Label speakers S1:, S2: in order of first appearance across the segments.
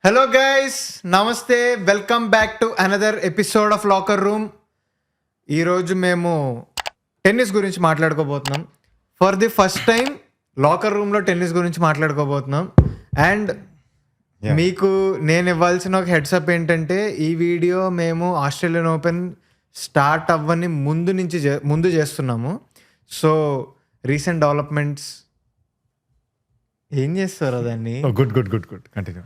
S1: Hello guys, నమస్తే. Welcome back to another episode of locker room. ఈరోజు మేము tennis గురించి మాట్లాడుకోబోతున్నాం. For the first time locker రూమ్లో టెన్నిస్ గురించి మాట్లాడుకోబోతున్నాం. అండ్ మీకు నేను ఇవ్వాల్సిన ఒక హెడ్సప్ ఏంటంటే, ఈ వీడియో మేము ఆస్ట్రేలియన్ ఓపెన్ స్టార్ట్ అవ్వని ముందు చేస్తున్నాము. సో రీసెంట్ డెవలప్మెంట్స్ ఏం చేస్తారో దాన్ని
S2: good continue.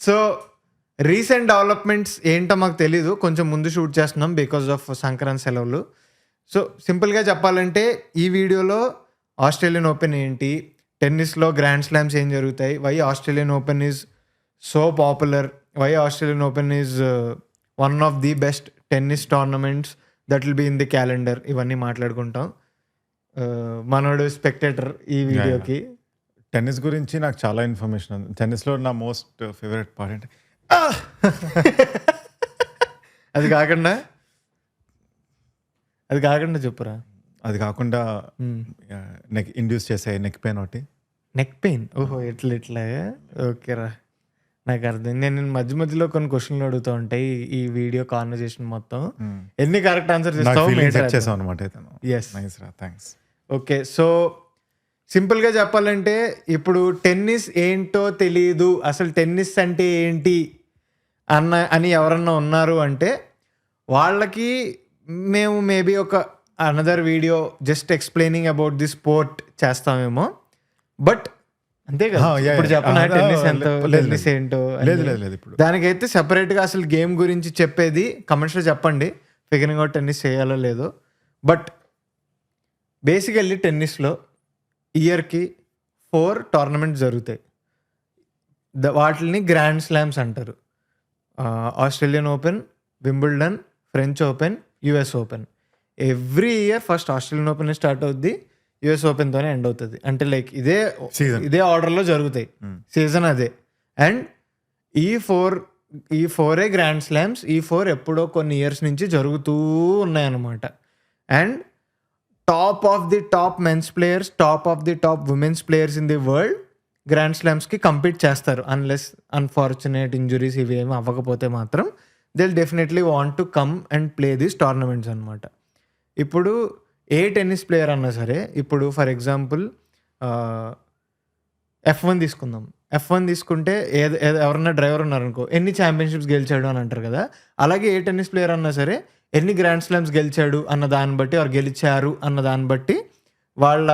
S1: So recent developments ఏంటో మాకు తెలీదు, కొంచెం ముందు షూట్ చేస్తున్నాం బికాజ్ ఆఫ్ సంక్రాంతి సెలవులు. సో సింపుల్గా చెప్పాలంటే ఈ వీడియోలో ఆస్ట్రేలియన్ ఓపెన్ ఏంటి, టెన్నిస్లో గ్రాండ్ స్లామ్స్ ఏం జరుగుతాయి, why Australian open is so popular, why Australian open is one of the best tennis tournaments that will be in the calendar, ఇవన్నీ మాట్లాడుకుంటాం. మనోడు స్పెక్టేటర్ ఈ వీడియోకి.
S2: టెన్నిస్ గురించి నాకు చాలా ఇన్ఫర్మేషన్ ఉంది. టెన్నిస్లో నా మోస్ట్ ఫేవరెట్ పార్ట్ అంటే
S1: అది కాకుండా చెప్పురా.
S2: అది కాకుండా నెక్ ఇండ్యూస్ చేసే నెక్ పెయిన్ ఒకటి.
S1: Neck pain? ఓహో, ఎట్లా ఓకేరా, నాకు అర్థం. నేను మధ్యలో కొన్ని క్వశ్చన్లు అడుగుతూ ఉంటాయి ఈ వీడియో కాన్వర్సేషన్ మొత్తం. ఎన్ని కరెక్ట్ ఆన్సర్
S2: చేసావు అనమాట. థ్యాంక్స్.
S1: ఓకే, సో సింపుల్గా చెప్పాలంటే ఇప్పుడు టెన్నిస్ ఏంటో తెలియదు, అసలు టెన్నిస్ అంటే ఏంటి అని ఎవరన్నా ఉన్నారు అంటే వాళ్ళకి మేము మేబీ ఒక another video just explaining about the sport చేస్తామేమో. బట్ అంతే కదా, ఇప్పుడు చెప్పనా టెన్నిస్ ఎంతో, టెన్నిస్ ఏంటో.
S2: ఇప్పుడు
S1: దానికైతే సెపరేట్గా అసలు గేమ్ గురించి చెప్పేది కమెంట్స్లో చెప్పండి, ఫిగరింగ్ అవుట్ టెన్నిస్ చేయాలో లేదో. బట్ బేసికల్లీ టెన్నిస్లో ఇయర్కి 4 టోర్నమెంట్స్ జరుగుతాయి. వాటిని గ్రాండ్ స్లామ్స్ అంటారు. Australian open, Wimbledon, French open, US open. Every year first Australian open start అవుద్ది, యుఎస్ ఓపెన్తోనే ఎండ్ అవుతుంది. అంటే లైక్ ఇదే ఆర్డర్లో జరుగుతాయి, సీజన్ అదే. అండ్ ఈ ఫోరే గ్రాండ్ స్లామ్స్. ఈ 4 ఎప్పుడో కొన్ని ఇయర్స్ నుంచి జరుగుతూ ఉన్నాయన్నమాట. And top of the top men's players, top of the top women's players in the world grand స్లామ్స్కి కంపీట్ చేస్తారు. అన్లెస్ అన్ఫార్చునేట్ ఇంజురీస్ ఇవి ఏమి అవ్వకపోతే మాత్రం they will definitely want to come and play these tournaments అనమాట. ఇప్పుడు ఏ tennis player అన్నా సరే, ఇప్పుడు ఫర్ ఎగ్జాంపుల్ F1 తీసుకుందాం. F1 తీసుకుంటే ఎవరన్నా డ్రైవర్ ఉన్నారనుకో, ఎన్ని ఛాంపియన్షిప్స్ గెలిచాడు అని అంటారు కదా. అలాగే ఏ టెన్నిస్ ప్లేయర్ అన్నా సరే ఎన్ని గ్రాండ్ స్లామ్స్ గెలిచాడు అన్న దాన్ని బట్టి, వారు గెలిచారు అన్న దాన్ని బట్టి వాళ్ళ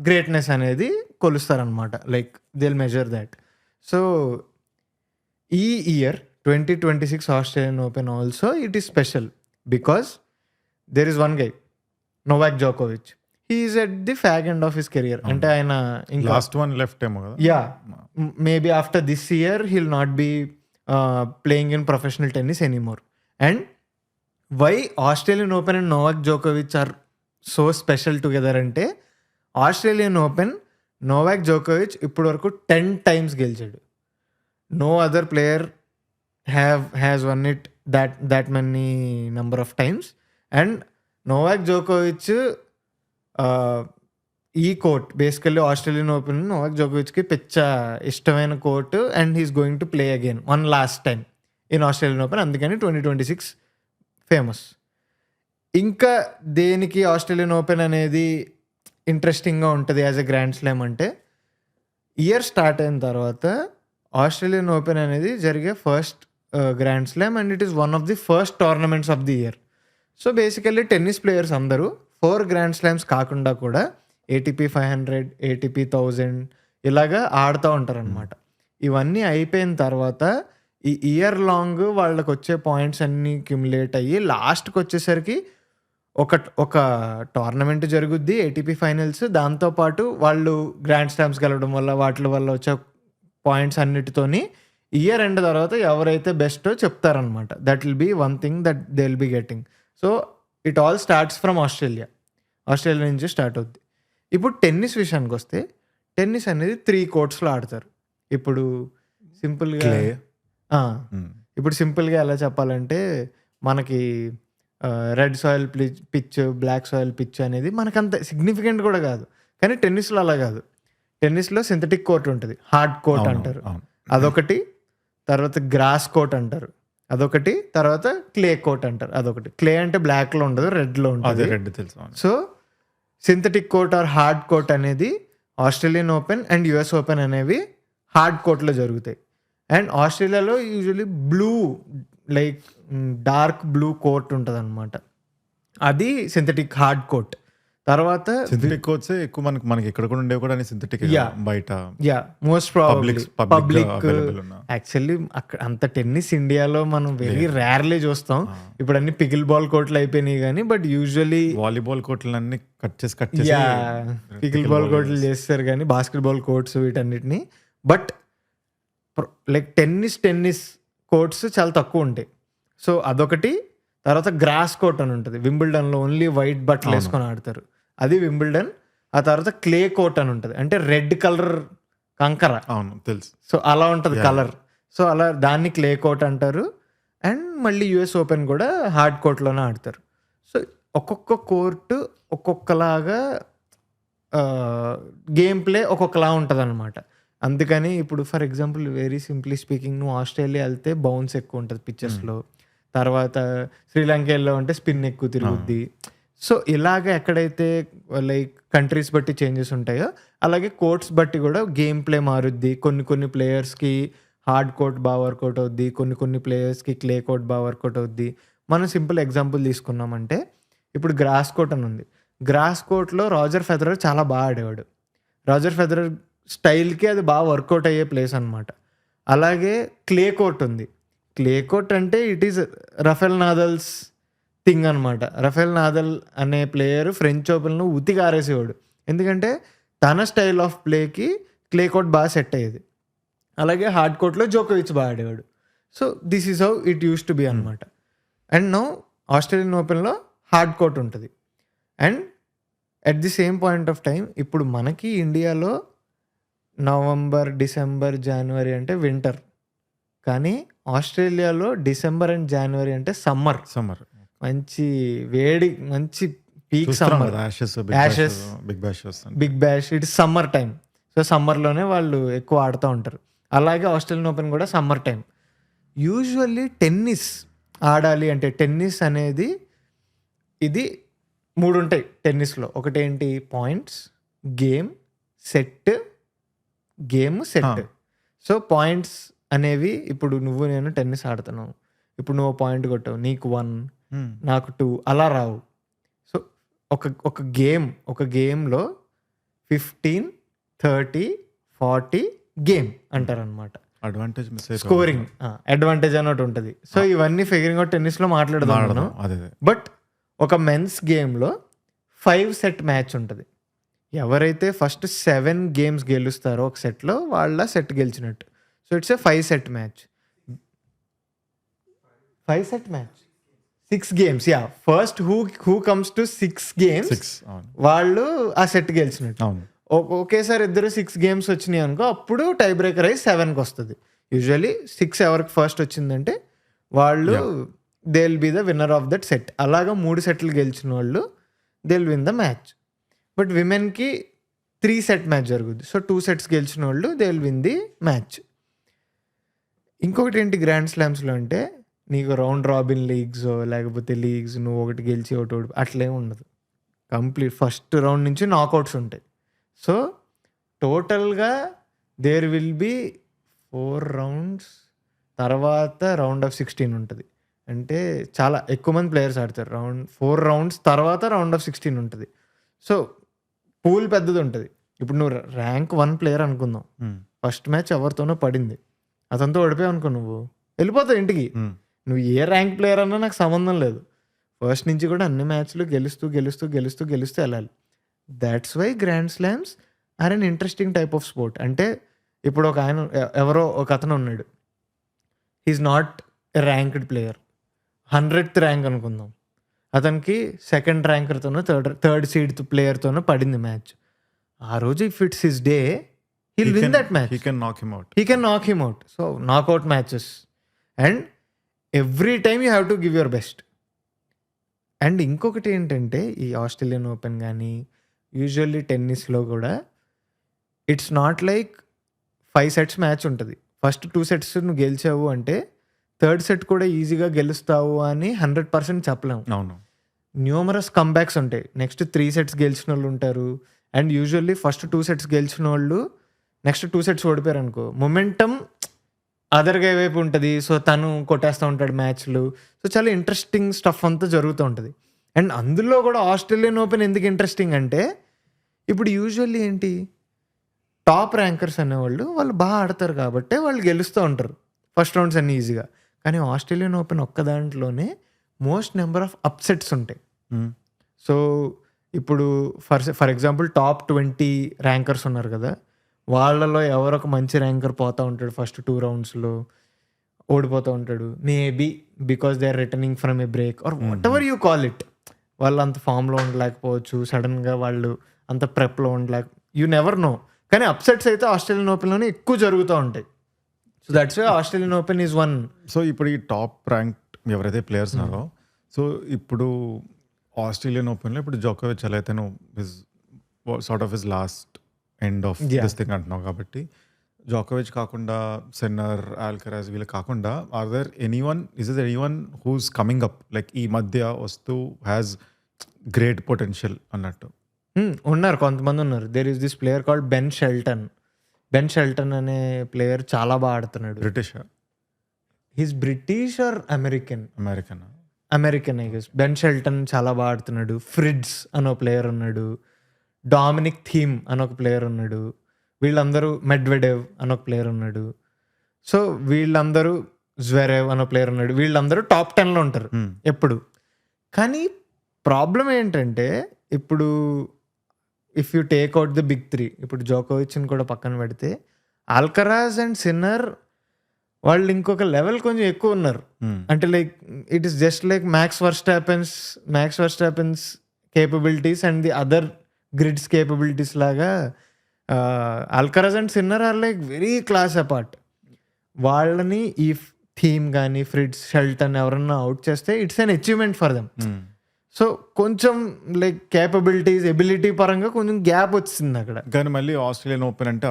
S1: గ్రేట్నెస్ అనేది కొలుస్తారనమాట. Like they will measure that. So ఈ year 2026 Australian open also it is special because there is one guy, Novak జోకోవిచ్. He is at the fag end of his career. అంటే ఆయన ఇంకా
S2: లాస్ట్ వన్ లెఫ్ట్ ఏమో కదా.
S1: Yeah, maybe after this year he will not be playing in professional tennis anymore. And why Australian open and Novak జోకోవిచ్ are so special together అంటే, Australian open Novak జోకోవిచ్ ఇప్పటి వరకు 10 times గెలిచాడు. No other player has won it that many number of times. And Novak జోకోవిచ్ ఈ court basically Australian open Novak జోకోవిచ్కి పిచ్చ ఇష్టమైన court. And he's going to play again one last time in Australian open. అందుకని 2026 famous. ఇంకా దేనికి Australian open అనేది ఇంట్రెస్టింగ్గా ఉంటుంది యాజ్ ఎ గ్రాండ్ స్లామ్ అంటే, ఇయర్ స్టార్ట్ అయిన తర్వాత ఆస్ట్రేలియన్ ఓపెన్ అనేది జరిగే first grand slam and it is one of the first tournaments of the year. So basically tennis players అందరూ 4 గ్రాండ్ స్లామ్స్ కాకుండా కూడా ATP 500, ATP 1000 ఇలాగా ఆడుతూ ఉంటారనమాట. ఇవన్నీ అయిపోయిన తర్వాత ఈ ఇయర్ లాంగ్ వాళ్ళకి వచ్చే పాయింట్స్ అన్నీ క్యుములేట్ అయ్యి లాస్ట్కి వచ్చేసరికి ఒక టోర్నమెంట్ జరుగుద్ది, ATP ఫైనల్స్. దాంతోపాటు వాళ్ళు గ్రాండ్ స్లామ్స్ గెలవడం వల్ల వాటి వల్ల వచ్చే పాయింట్స్ అన్నిటితోని ఇయర్ ఎండ్ తర్వాత ఎవరైతే బెస్టో చెప్తారనమాట. That will be one thing that they will be getting. So it all starts from Australia నుంచి స్టార్ట్ అవుద్ది. ఇప్పుడు టెన్నిస్ విషయానికి వస్తే, టెన్నిస్ అనేది 3 courtsలో ఆడతారు. ఇప్పుడు సింపుల్గా ఎలా చెప్పాలంటే, మనకి red soil pitch, black soil pitch అనేది మనకంత సిగ్నిఫికెంట్ కూడా కాదు. కానీ టెన్నిస్లో అలా కాదు. టెన్నిస్లో సింథటిక్ కోర్ట్ ఉంటుంది, హార్డ్ కోర్ట్ అంటారు. అదొకటి. తర్వాత గ్రాస్ కోర్ట్ అంటారు అదొకటి. తర్వాత క్లే కోర్ట్ అంటారు అదొకటి. క్లే అంటే బ్లాక్లో ఉండదు, రెడ్లో
S2: అదే
S1: ఉంటుంది.
S2: రెడ్ తెలుసు. అవును.
S1: So synthetic court or hard court అనేది Australian open and US open అనేవి హార్డ్ కోర్ట్లో జరుగుతాయి. అండ్ ఆస్ట్రేలియాలో usually blue like dark blue court ఉంటుంది అనమాట. అది సింథటిక్ హార్డ్ కోర్ట్. తర్వాత
S2: సింథటిక్ కోర్ట్స్ ఎక్కువ మనకి ఇక్కడ కూడా ఉండేవి కూడా సింథటిక్
S1: Yeah.
S2: బయట
S1: yeah most probably public.
S2: Available ఉన్న
S1: యాక్చువల్లీ అక్కడ అంత టెన్నిస్ ఇండియాలో మనం వెరీ రేర్లీ చూస్తాం. ఇప్పుడు అన్ని పికిల్ బాల్ కోర్ట్లు అయిపోయినాయి కానీ బట్ యూజువలీ
S2: వాలీబాల్ కోర్టులు అన్ని కట్ చేసి
S1: యా పికిల్ బాల్ కోర్ట్లు చేస్తారు కానీ బాస్కెట్ బాల్ కోర్ట్స్ వీటన్నిటిని. బట్ లైక్ టెన్నిస్ కోర్ట్స్ చాలా తక్కువ ఉంటాయి. సో అదొకటి. తర్వాత గ్రాస్ కోర్ట్ అని ఉంటుంది. వింబుల్డన్లో ఓన్లీ వైట్ బట్టలు వేసుకొని ఆడతారు, అది వింబుల్డన్. ఆ తర్వాత క్లే కోర్ట్ అని ఉంటుంది, అంటే రెడ్ కలర్ కంకర.
S2: అవును తెలుసు.
S1: సో అలా ఉంటుంది కలర్. సో అలా దాన్ని క్లే కోర్ట్ అంటారు. అండ్ మళ్ళీ యుఎస్ ఓపెన్ కూడా హార్డ్ కోర్ట్లోనే ఆడతారు. సో ఒక్కొక్క కోర్టు ఒక్కొక్కలాగా గేమ్ ప్లే ఒక్కొక్కలా ఉంటుంది అనమాట. అందుకని ఇప్పుడు for example very simply speaking, నువ్వు ఆస్ట్రేలియా వెళ్తే బౌన్స్ ఎక్కువ ఉంటుంది పిక్చర్స్లో. తర్వాత శ్రీలంక వెళ్ళో అంటే స్పిన్ ఎక్కువ తిరుగుద్ది. సో ఇలాగ ఎక్కడైతే లైక్ కంట్రీస్ బట్టి చేంజెస్ ఉంటాయో అలాగే కోర్ట్స్ బట్టి కూడా గేమ్ ప్లే మారుద్ది. కొన్ని ప్లేయర్స్కి హార్డ్ కోర్ట్ బాగా వర్కౌట్ అవుద్ది, కొన్ని ప్లేయర్స్కి క్లే కోర్ట్ బాగా వర్కౌట్ అవుద్ది. మనం సింపుల్ ఎగ్జాంపుల్ తీసుకున్నామంటే ఇప్పుడు గ్రాస్ కోర్ట్ అని ఉంది. గ్రాస్ కోర్ట్లో రాజర్ ఫెదరర్ చాలా బాగా ఆడేవాడు. రాజర్ ఫెదరర్ స్టైల్కి అది బాగా వర్కౌట్ అయ్యే ప్లేస్ అనమాట. అలాగే క్లే కోర్ట్ ఉంది. క్లే కోర్ట్ అంటే it is Rafael Nadal's thing అనమాట. రఫెల్ నాదల్ అనే ప్లేయర్ ఫ్రెంచ్ ఓపెన్లో ఉతికి ఆరేసేవాడు, ఎందుకంటే తన స్టైల్ ఆఫ్ ప్లేకి క్లే కోర్ట్ బాగా సెట్ అయ్యేది. అలాగే హార్డ్ కోర్ట్లో జోకోవిచ్ బాగా ఆడేవాడు. So this is how it used to be అనమాట. అండ్ నౌ ఆస్ట్రేలియన్ ఓపెన్లో హార్డ్ కోర్ట్ ఉంటుంది. And at the same point of time ఇప్పుడు మనకి ఇండియాలో నవంబర్, డిసెంబర్, జనవరి అంటే వింటర్, కానీ ఆస్ట్రేలియాలో డిసెంబర్ అండ్ జనవరి అంటే సమ్మర్. మంచి వేడి, మంచి peak summer. Ashes, big bash, it is summer time. So సమ్మర్లోనే వాళ్ళు ఎక్కువ ఆడుతూ ఉంటారు. అలాగే ఆస్ట్రేలియన్ ఓపెన్ కూడా సమ్మర్ టైం. యూజువల్లీ టెన్నిస్ ఆడాలి అంటే టెన్నిస్ అనేది ఇది 3 ఉంటాయి టెన్నిస్లో. ఒకటేంటి points, game, set. Game, set. So points అనేవి ఇప్పుడు నువ్వు నేను టెన్నిస్ ఆడుతున్నావు, ఇప్పుడు నువ్వు పాయింట్ కొట్టావు, నీకు 1 నాకు 2 అలా రావు. సో ఒక గేమ్లో 15, 30, 40 గేమ్ అంటారనమాట.
S2: అడ్వాంటేజ్
S1: స్కోరింగ్ అడ్వాంటేజ్ అని ఒకటి ఉంటుంది. సో ఇవన్నీ ఫిగరింగ్ అవుట్ టెన్నిస్లో మాట్లాడదాం. బట్ ఒక మెన్స్ గేమ్లో 5 సెట్ మ్యాచ్ ఉంటుంది. ఎవరైతే ఫస్ట్ 7 గేమ్స్ గెలుస్తారో ఒక సెట్లో వాళ్ళ సెట్ గెలిచినట్టు. So it's a 5 set match. 5 set match, 6 games. Yeah, first who comes to 6 games వాళ్ళు ఆ సెట్ గెలిచినట్టు. ఒకేసారి ఇద్దరు 6 గేమ్స్ వచ్చినాయి అనుకో, అప్పుడు టై బ్రేకర్ అయ్యి 7కి వస్తుంది. యూజువలీ 6 ఎవరికి ఫస్ట్ వచ్చిందంటే వాళ్ళు they will be the winner of that set. అలాగా 3 సెట్లు గెలిచిన వాళ్ళు they will win the match. But విమెన్కి 3 సెట్ మ్యాచ్ జరుగుద్ది. సో 2 సెట్స్ గెలిచిన వాళ్ళు they will win the match. ఇంకొకటి ఏంటి గ్రాండ్ స్లామ్స్లో అంటే నీకు రౌండ్ రాబిన్ లీగ్స్ లేకపోతే లీగ్స్ నువ్వు ఒకటి గెలిచి ఒకటి అట్లేం ఉండదు. కంప్లీట్ ఫస్ట్ రౌండ్ నుంచి నాకౌట్స్ ఉంటాయి. సో టోటల్గా దేర్ విల్ బి 4 రౌండ్స్, తర్వాత రౌండ్ ఆఫ్ 16 ఉంటుంది. అంటే చాలా ఎక్కువ మంది ప్లేయర్స్ ఆడతారు. 4 రౌండ్స్ తర్వాత రౌండ్ ఆఫ్ 16 ఉంటుంది. సో పూల్ పెద్దది ఉంటుంది. ఇప్పుడు నువ్వు ర్యాంక్ 1 ప్లేయర్ అనుకుందాం, ఫస్ట్ మ్యాచ్ ఎవరితోనో పడింది, అతనితో ఓడిపోయావు అనుకో, నువ్వు వెళ్ళిపోతావు ఇంటికి. నువ్వు ఏ ర్యాంక్ ప్లేయర్ అన్నా నాకు సంబంధం లేదు. ఫస్ట్ నుంచి కూడా అన్ని మ్యాచ్లు గెలుస్తూ వెళ్ళాలి. That's why grand slams are an interesting type of sport. అంటే ఇప్పుడు ఒక అతను ఉన్నాడు, he's not a ranked player, 100th rank అనుకుందాం. అతనికి 2nd ర్యాంకర్తోనో థర్డ్ సీడ్ ప్లేయర్తోనో పడింది మ్యాచ్. ఆ రోజు if it's his day he'll win that match.
S2: He can knock him out. So knockout matches, and every time you have to give your best. And ఇంకొకటి ఏంటంటే ఈ Australian open కానీ usually టెన్నిస్లో కూడా it's not like 5 sets match ఉంటుంది.
S1: First 2 sets నువ్వు గెలిచావు అంటే third set కూడా ఈజీగా గెలుస్తావు అని 100% చెప్పలేము.
S3: అవును.
S1: న్యూమరస్ కంబ్యాక్స్ ఉంటాయి. నెక్స్ట్ 3 సెట్స్ గెలిచిన వాళ్ళు ఉంటారు. అండ్ యూజువల్లీ ఫస్ట్ 2 సెట్స్ గెలిచిన వాళ్ళు నెక్స్ట్ 2 సెట్స్ ఓడిపోయారు అనుకో, మొమెంటమ్ అదర్ గా వైపు ఉంటుంది. సో తను కొట్టేస్తూ ఉంటాడు మ్యాచ్లు. సో చాలా ఇంట్రెస్టింగ్ స్టఫ్ అంతా జరుగుతూ ఉంటుంది. అండ్ అందులో కూడా ఆస్ట్రేలియన్ ఓపెన్ ఎందుకు ఇంట్రెస్టింగ్ అంటే ఇప్పుడు యూజువల్లీ ఏంటి, టాప్ ర్యాంకర్స్ అనేవాళ్ళు వాళ్ళు బాగా ఆడతారు కాబట్టి వాళ్ళు గెలుస్తూ ఉంటారు ఫస్ట్ రౌండ్స్ అన్ని ఈజీగా. కానీ ఆస్ట్రేలియన్ ఓపెన్ ఒక్క దాంట్లోనే మోస్ట్ నెంబర్ ఆఫ్ అప్సెట్స్ ఉంటాయి. సో ఇప్పుడు ఫర్ ఎగ్జాంపుల్ టాప్ 20 ర్యాంకర్స్ ఉన్నారు కదా, వాళ్ళలో ఎవరో ఒక మంచి ర్యాంకర్ పోతూ ఉంటాడు ఫస్ట్ 2 రౌండ్స్లో, ఓడిపోతూ ఉంటాడు. Maybe because they are returning from a break or whatever you call it. వాళ్ళు అంత ఫామ్లో ఉండలేకపోవచ్చు, సడన్గా వాళ్ళు అంత ప్రెప్లో ఉండలేక, యూ నెవర్ నో. కానీ అప్సెట్స్ అయితే ఆస్ట్రేలియన్ ఓపెన్లోనే ఎక్కువ జరుగుతూ ఉంటాయి. So that's why Australian open is one.
S3: So ఇప్పుడు ఈ టాప్ ర్యాంక్ ఎవరైతే ప్లేయర్స్ ఉన్నారో, సో ఇప్పుడు ఆస్ట్రేలియన్ ఓపెన్లో ఇప్పుడు జోకోవిచ్ ఎలా అయితే sort of his last end of this thing అంటున్నావు కాబట్టి, జోకోవిచ్ కాకుండా సిన్నర్, ఆల్కరాజ్ వీళ్ళు కాకుండా are there anyone who's coming up like ఈ మధ్య వస్తూ హ్యాస్ గ్రేట్ పొటెన్షియల్ అన్నట్టు?
S1: ఉన్నారు, కొంతమంది ఉన్నారు. There is this player called Ben Shelton అనే ప్లేయర్ చాలా బాగా ఆడుతున్నాడు.
S3: British,
S1: he's British or American I guess. Ben Shelton చాలా బాగా ఆడుతున్నాడు. ఫ్రిడ్స్ అని ఒక ప్లేయర్ ఉన్నాడు. డామినిక్ థీమ్ అని ఒక ప్లేయర్ ఉన్నాడు. వీళ్ళందరూ మెడ్వెడెవ్ అని ఒక ప్లేయర్ ఉన్నాడు. సో వీళ్ళందరూ జ్వెరేవ్ అని ఒక ప్లేయర్ ఉన్నాడు. వీళ్ళందరూ టాప్ 10లో ఉంటారు ఎప్పుడు. కానీ ప్రాబ్లం ఏంటంటే ఇప్పుడు if you take out the big 3, ఇప్పుడు జోకోవిచ్ని కూడా పక్కన పెడితే ఆల్కరాజ్ అండ్ సిన్నర్ వాళ్ళు ఇంకొక లెవెల్ కొంచెం ఎక్కువ ఉన్నారు. అంటే like it is just like Max Verstappen's capabilities and the other grids capabilities లాగా Alcaraz and Sinner are like very class apart. వాళ్ళని ఈ థీమ్ కానీ ఫ్రిడ్స్, షెల్టన్ ఎవరన్నా అవుట్ చేస్తే it's an achievement for them. So కొంచెం like capabilities, ability పరంగా కొంచెం gap వచ్చింది అక్కడ.
S3: కానీ మళ్ళీ ఆస్ట్రేలియన్ ఓపెన్ అంటే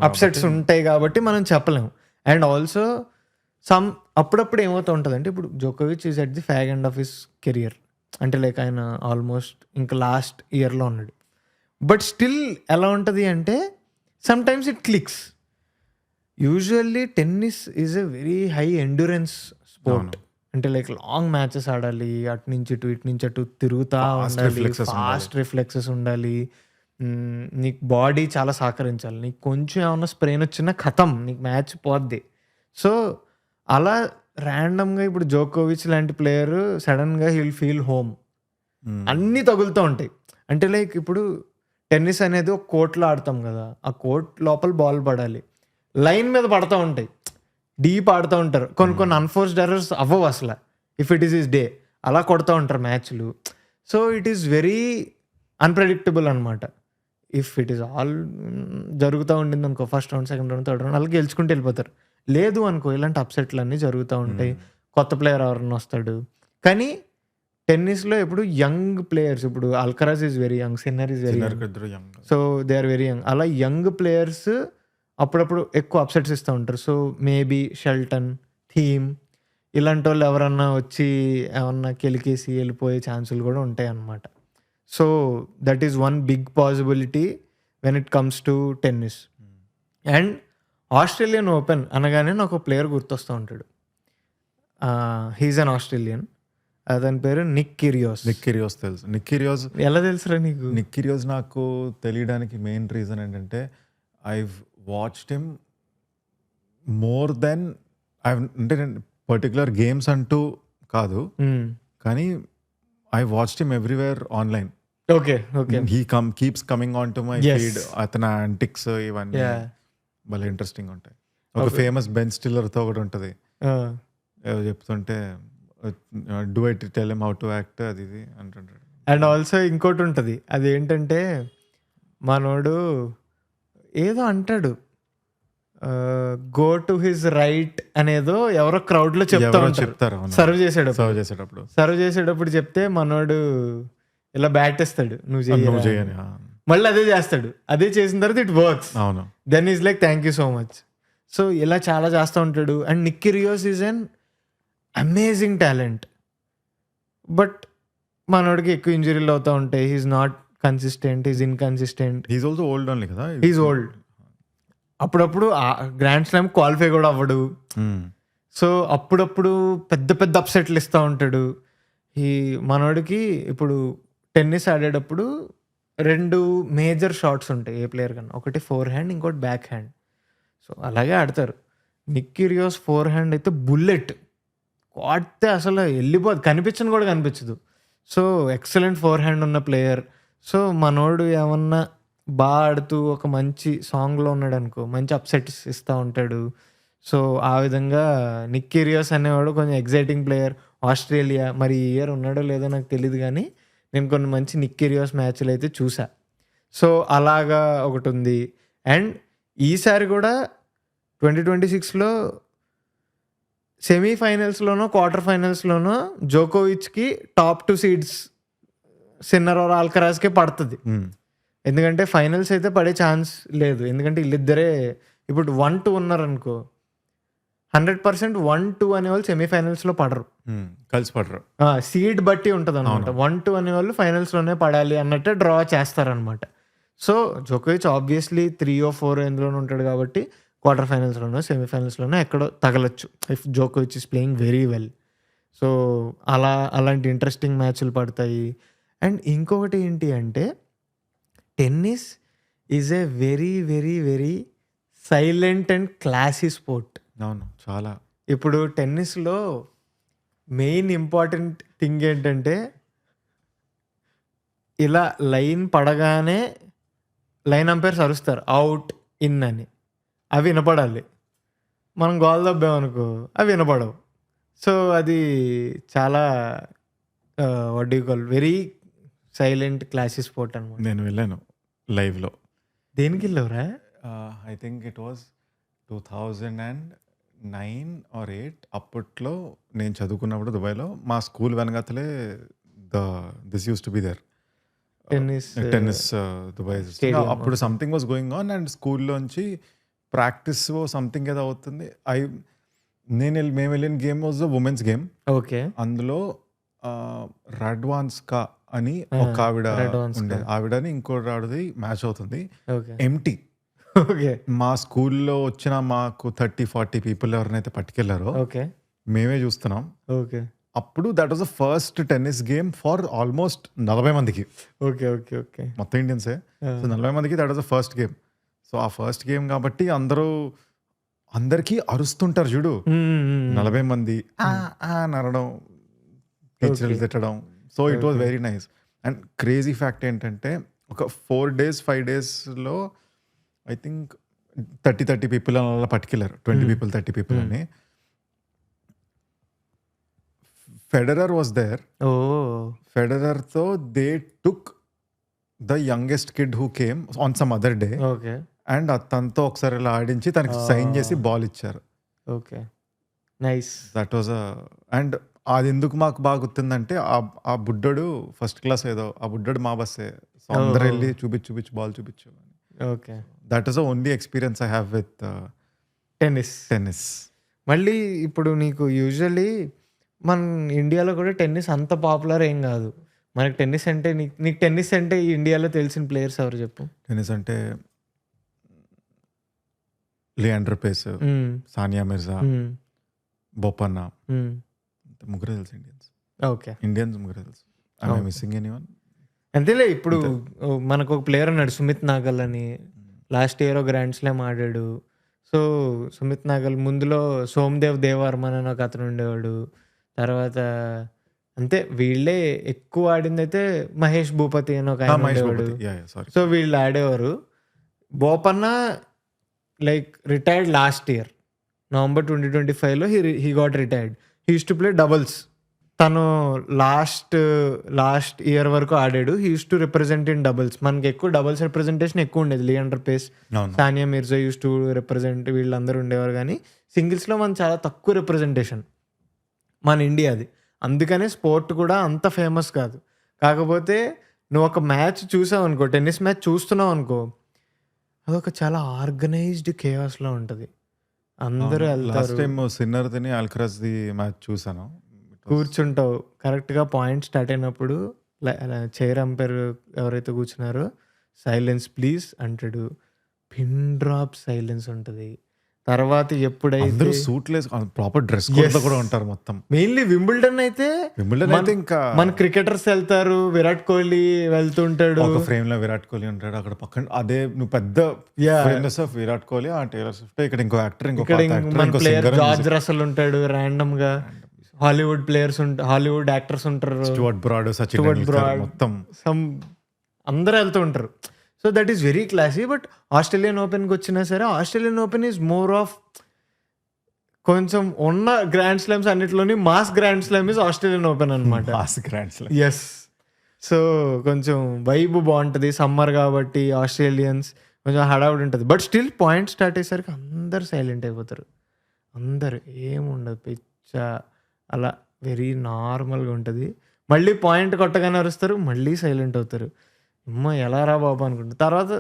S1: అప్సెట్స్ ఉంటాయి కాబట్టి మనం చెప్పలేము. అండ్ ఆల్సో అప్పుడప్పుడు ఏమవుతూ ఉంటుంది అంటే ఇప్పుడు జోకోవిచ్ is at the fag end of his career. అంటే లైక్ ఆయన ఆల్మోస్ట్ ఇంకా లాస్ట్ ఇయర్లో ఉన్నాడు. బట్ స్టిల్ ఎలా ఉంటుంది అంటే sometimes it clicks. Usually tennis is a very high endurance sport. అంటే లైక్ లాంగ్ మ్యాచెస్ ఆడాలి, అటు నుంచి ఇటు ఇటు నుంచి అటు తిరుగుతూ ఉండాలి, ఫాస్ట్ రిఫ్లెక్సెస్ ఉండాలి, నీకు బాడీ చాలా సహకరించాలి. నీకు కొంచెం ఏమన్నా స్ప్రెయిన్ వచ్చినా ఖతం, నీకు మ్యాచ్ పోద్ది. సో అలా ర్యాండమ్గా ఇప్పుడు జోకోవిచ్ లాంటి ప్లేయర్ సడన్గా హీల్ ఫీల్ హోమ్, అన్నీ తగులుతూ ఉంటాయి. అంటే లైక్ ఇప్పుడు టెన్నిస్ అనేది ఒక కోర్ట్లో ఆడతాం కదా, ఆ కోర్ట్ లోపల బాల్ పడాలి, లైన్ మీద పడుతూ ఉంటాయి, డీప్ ఆడుతూ ఉంటారు. కొన్ని అన్ఫోర్స్డ్ ఎర్రర్స్ అవ్వవు అసలు ఇఫ్ ఇట్ ఈస్ డే, అలా కొడుతూ ఉంటారు మ్యాచ్లు. So it is very unpredictable అనమాట. ఇఫ్ ఇట్ ఈస్ ఆల్ జరుగుతూ ఉండింది అనుకో, first round, second round, third round అలా గెలుచుకుంటూ వెళ్ళిపోతారు. లేదు అనుకో, ఇలాంటి అప్సెట్లు అన్నీ జరుగుతూ ఉంటాయి. కొత్త ప్లేయర్ ఎవరన్నా వస్తాడు. కానీ టెన్నిస్లో ఇప్పుడు యంగ్ ప్లేయర్స్, ఇప్పుడు Alcaraz is very young, Sinner is very young, so they are very young. అలా యంగ్ ప్లేయర్స్ అప్పుడప్పుడు ఎక్కువ అప్సెట్స్ ఇస్తూ ఉంటారు. సో మేబీ షెల్టన్, థీమ్ ఇలాంటి వాళ్ళు ఎవరన్నా వచ్చి ఏమన్నా కెలికేసి వెళ్ళిపోయే ఛాన్సులు కూడా ఉంటాయి అన్నమాట. So that is one big possibility when it comes to tennis. And Australian open అనగానే నాకు ఒక ప్లేయర్ గుర్తొస్తూ ఉంటాడు. హీజ్ అన్ ఆస్ట్రేలియన్, అతని పేరు నిక్ కిరియోస్
S3: తెలుసు. నిక్ కిరియోస్
S1: ఎలా తెలుసురా నీకు?
S3: నిక్ కిరియోస్ నాకు తెలియడానికి మెయిన్ రీజన్ ఏంటంటే I've watched him more than అంటే పర్టికులర్ గేమ్స్ అంటూ కాదు, కానీ I watched him everywhere online.
S1: Okay
S3: he keeps coming on to my feed. అతని యాంటిక్స్ ఇవన్నీ భలే ఇంట్రెస్టింగ్ ఉంటాయి. ఒక ఫేమస్ బెన్ స్టిల్లర్తో ఒకటి ఉంటుంది, చెప్తుంటే do it tell him how to act అది ఇది అంటుంటాడు.
S1: అండ్ ఆల్సో ఇంకోటి ఉంటుంది, అదేంటంటే మనోడు ఏదో అంటాడు, గో టు హిజ్ రైట్ అనేదో ఎవరో క్రౌడ్ లో చెప్తారు సర్వ్ చేసేటప్పుడు చెప్తే మనోడు ఇలా బ్యాట్ ఇస్తాడు, నువ్వు చేయని, మళ్ళీ అదే చేస్తాడు. అదే చేసిన తర్వాత it works. Then is like thank you so much. So ఇలా చాలా చేస్తూ ఉంటాడు. And Nick Kyrgios is an amazing talent. But మనోడికి ఎక్కువ ఇంజరీలు అవుతూ ఉంటాయి. He's not consistent, is inconsistent,
S3: he's also old only కదా.
S1: He's old. అప్పుడప్పుడు గ్రాండ్ స్లామ్ క్వాలిఫై కూడా అవ్వడు. సో అప్పుడప్పుడు పెద్ద పెద్ద అప్సెట్లు ఇస్తూ ఉంటాడు. ఈ మనోడికి ఇప్పుడు టెన్నిస్ ఆడేటప్పుడు 2 మేజర్ షాట్స్ ఉంటాయి ఏ ప్లేయర్ కన్నా. ఒకటి ఫోర్ హ్యాండ్, ఇంకోటి బ్యాక్ హ్యాండ్. సో అలాగే ఆడతారు. నిక్ కిరియోస్ ఫోర్ హ్యాండ్ అయితే బుల్లెట్, కొడితే అసలు వెళ్ళిపోదు, కనిపించను కూడా కనిపించదు. సో ఎక్సలెంట్ ఫోర్ హ్యాండ్ ఉన్న ప్లేయర్. సో మనోడు ఏమన్నా బాగా ఆడుతూ ఒక మంచి సాంగ్లో ఉన్నాడు అనుకో, మంచి అప్సెట్స్ ఇస్తూ ఉంటాడు. సో ఆ విధంగా నిక్ కిరియోస్ అనేవాడు కొంచెం ఎగ్జైటింగ్ ప్లేయర్. ఆస్ట్రేలియా మరి ఈ ఇయర్ ఉన్నాడో లేదో నాకు తెలియదు, కానీ నేను కొన్ని మంచి నిక్ కిరియోస్ మ్యాచ్లు అయితే చూసా. సో అలాగా ఒకటి ఉంది. అండ్ ఈసారి కూడా 2026లో సెమీఫైనల్స్లోనో క్వార్టర్ ఫైనల్స్లోనో జోకోవిచ్కి టాప్ 2 సీడ్స్ సిన్నర్ ఆర్ ఆల్కరాజ్కే పడుతుంది. ఎందుకంటే ఫైనల్స్ అయితే పడే ఛాన్స్ లేదు. ఎందుకంటే వీళ్ళిద్దరే ఇప్పుడు 1-2 ఉన్నారనుకో, 100% 1-2 అనేవాళ్ళు సెమీఫైనల్స్లో పడరు,
S3: కలిసి పడరు.
S1: సీడ్ బట్టి ఉంటుంది అనమాట. 1-2 అనేవాళ్ళు ఫైనల్స్లోనే పడాలి అన్నట్టు డ్రా చేస్తారనమాట. సో జోకోవిచ్ ఆబ్వియస్లీ 3 or 4 ఎందులోనే ఉంటాడు కాబట్టి క్వార్టర్ ఫైనల్స్లోనో సెమీఫైనల్స్లోనో ఎక్కడో తగలచ్చు ఇఫ్ జోకోవిచ్ is playing very well. So అలాంటి ఇంట్రెస్టింగ్ మ్యాచ్లు పడతాయి. అండ్ ఇంకొకటి ఏంటి అంటే tennis is a very very very silent and classy sport.
S3: అవును, చాలా.
S1: ఇప్పుడు టెన్నిస్లో మెయిన్ ఇంపార్టెంట్ థింగ్ ఏంటంటే ఇలా లైన్ పడగానే లైన్ అంపైర్స్ అరుస్తారు అవుట్ ఇన్ అని, అవి వినపడాలి. మనం గోల్ దబ్బామనుకో అవి వినపడవు. సో అది చాలా what you call very silent classy sport అనమాట.
S3: నేను వెళ్ళాను లైవ్లో.
S1: దేనికి వెళ్ళవరా?
S3: I think it was 2009 or 8. అప్పట్లో నేను చదువుకున్నప్పుడు దుబాయ్లో మా స్కూల్ వెనకాతలే this used to be there tennis Dubai. అప్పుడు something was going on and స్కూల్లోంచి ప్రాక్టీస్ సంథింగ్ ఏదో అవుతుంది. మేము వెళ్ళిన game was the women's game.
S1: Okay.
S3: అందులో రాడ్వాన్స్కా అని ఒక ఆవిడ ఉండేది, ఆవిడని ఇంకోటి ఆవిడది మ్యాచ్ అవుతుంది. ఎంటీ.
S1: ఓకే.
S3: మా స్కూల్లో వచ్చిన మాకు 30-40 పీపుల్ ఎవరినైతే పట్టుకెళ్లారో
S1: ఓకే
S3: మేమే చూస్తున్నాం.
S1: ఓకే.
S3: అప్పుడు that was the first tennis game for almost 40 మందికి.
S1: Okay okay okay.
S3: మొత్తం ఇండియన్సే. సో 40 మందికి that was the first game. So ఆ ఫస్ట్ గేమ్ కాబట్టి అందరికీ అరుస్తుంటారు చూడు, 40 మంది నరడం, టీచర్లు తిట్టడం. So it was very nice. And crazy fact ఏంటంటే ఒక 4 days 5 daysలో ఐ థింక్ 30 పీపుల్ అలా పట్టుకెళ్ళారు. 20 people 30 people అని. Federer was there. ఫెడరర్తో they took the youngest kid who came on some other day
S1: okay.
S3: And తనతో ఒకసారి ఇలా ఆడించి తనకి సైన్ చేసి బాల్ ఇచ్చారు.
S1: Okay, nice.
S3: That was and అది ఎందుకు మాకు బాగా గుర్తుందంటే ఆ బుడ్డోడు ఫస్ట్ క్లాస్ ఏదో, ఆ బుడ్డోడు మా బస్సే. సో అందరూ వెళ్ళి చూపించు బాల్ చూపించు.
S1: Okay.
S3: That is the only experience I have with tennis.
S1: మళ్ళీ ఇప్పుడు నీకు యూజువల్లీ మన ఇండియాలో కూడా టెన్నిస్ అంత పాపులర్ ఏం కాదు. మనకి టెన్నిస్ అంటే నీకు టెన్నిస్ అంటే ఈ ఇండియాలో తెలిసిన ప్లేయర్స్ ఎవరు చెప్పు?
S3: టెన్నిస్ అంటే లియాండర్ పేస్, సానియా మిర్జా, బొపన్న, ముగ్గురే తెలుసు ఇండియన్స్.
S1: ఓకే.
S3: ముగ్గురే తెలుసు. Missing anyone?
S1: అంతేలే. ఇప్పుడు మనకు ఒక ప్లేయర్ ఉన్నాడు సుమిత్ నాగల్ అని, లాస్ట్ ఇయర్ గ్రాండ్ స్లామ్ ఆడాడు. సో సుమిత్ నాగల్ ముందులో సోమ్దేవ్ దేవర్మన్ అని ఒక అతను ఉండేవాడు. తర్వాత అంతే వీళ్ళే ఎక్కువ ఆడింది అయితే మహేష్ భూపతి అని ఒక ఆయన ఉండేవాడు. సో వీళ్ళు ఆడేవారు. Bopanna like retired last year November 2025లో he got retired. He used to play doubles. తను లాస్ట్ ఇయర్ వరకు ఆడాడు. He used to represent in doubles. మనకి ఎక్కువ డబుల్స్ రిప్రజెంటేషన్ ఎక్కువ ఉండేది. Leander Paes, Sania Mirza used to represent, వీళ్ళందరూ ఉండేవారు. కానీ సింగిల్స్లో మన చాలా తక్కువ రిప్రజెంటేషన్ మన ఇండియాది. అందుకనే స్పోర్ట్ కూడా అంత ఫేమస్ కాదు. కాకపోతే నువ్వు ఒక మ్యాచ్ చూసావు అనుకో, టెన్నిస్ మ్యాచ్ చూస్తున్నావు అనుకో, అదొక చాలా ఆర్గనైజ్డ్ కేయాస్లో ఉంటుంది. అందరూ
S3: లాస్ట్
S1: వెళ్తారు,
S3: time sinner the Alcaraz the match చూసాను.
S1: కూర్చుంటావు. కరెక్ట్‌గా పాయింట్ స్టార్ట్ అయినప్పుడు చైర్ అంపైర్ ఎవరైతే కూర్చున్నారో సైలెన్స్ ప్లీజ్ అంటాడు. పిన్ డ్రాప్ సైలెన్స్ ఉంటది. తర్వాత
S3: అందరూ
S1: ఎప్పుడైతే
S3: సూట్లు ప్రాపర్ డ్రెస్ కోడ్ కూడా ఉంటారు మొత్తం.
S1: మెయిన్లీ వింబుల్డన్ అయితే
S3: వింబుల్డన్ అయితే ఇంకా
S1: మన క్రికెటర్స్ వెళ్తారు, విరాట్ కోహ్లీ వెళ్తుంటాడు.
S3: ఒక ఫ్రేమ్ లో విరాట్ కోహ్లీ ఉంటాడు అక్కడ పక్కన. అదే నువ్వు పెద్ద ఫేమస్ ఆఫ్ విరాట్ కోహ్లీ, ఆ టేలర్ స్విఫ్ట్, ఇక్కడ ఇంకో యాక్టర్,
S1: ఇక్కడ మన ప్లేయర్ జార్జ్ రసల్ ఉంటాడు ర్యాండమ్ గా. హాలీవుడ్ ప్లేయర్స్ హాలీవుడ్ యాక్టర్స్ ఉంటారు,
S3: Stuart Broad, Sachin
S1: Stuart
S3: Tendulkar,
S1: Broad,
S3: మొత్తం
S1: అందరూ వెళ్తూ ఉంటారు. So that is very classy. But Australian ఓపెన్కి వచ్చినా సరే Australian open is more of కొంచెం ఉన్న గ్రాండ్ స్లామ్స్ అన్నిటిలోని mass grand slam is Australian open అనమాట.
S3: Grand slam.
S1: ఎస్. సో కొంచెం వైబ్ బాగుంటుంది, సమ్మర్ కాబట్టి ఆస్ట్రేలియన్స్ కొంచెం హడావుడి ఉంటుంది. బట్ స్టిల్ పాయింట్ స్టార్ట్ అయ్యేసరికి అందరు సైలెంట్ అయిపోతారు. అందరు ఏముండదు, పిచ్చ అలా వెరీ నార్మల్గా ఉంటుంది. మళ్ళీ పాయింట్ కొట్టగానే అరుస్తారు, మళ్ళీ సైలెంట్ అవుతారు. అమ్మ ఎలా రా బాబు అనుకుంటారు. తర్వాత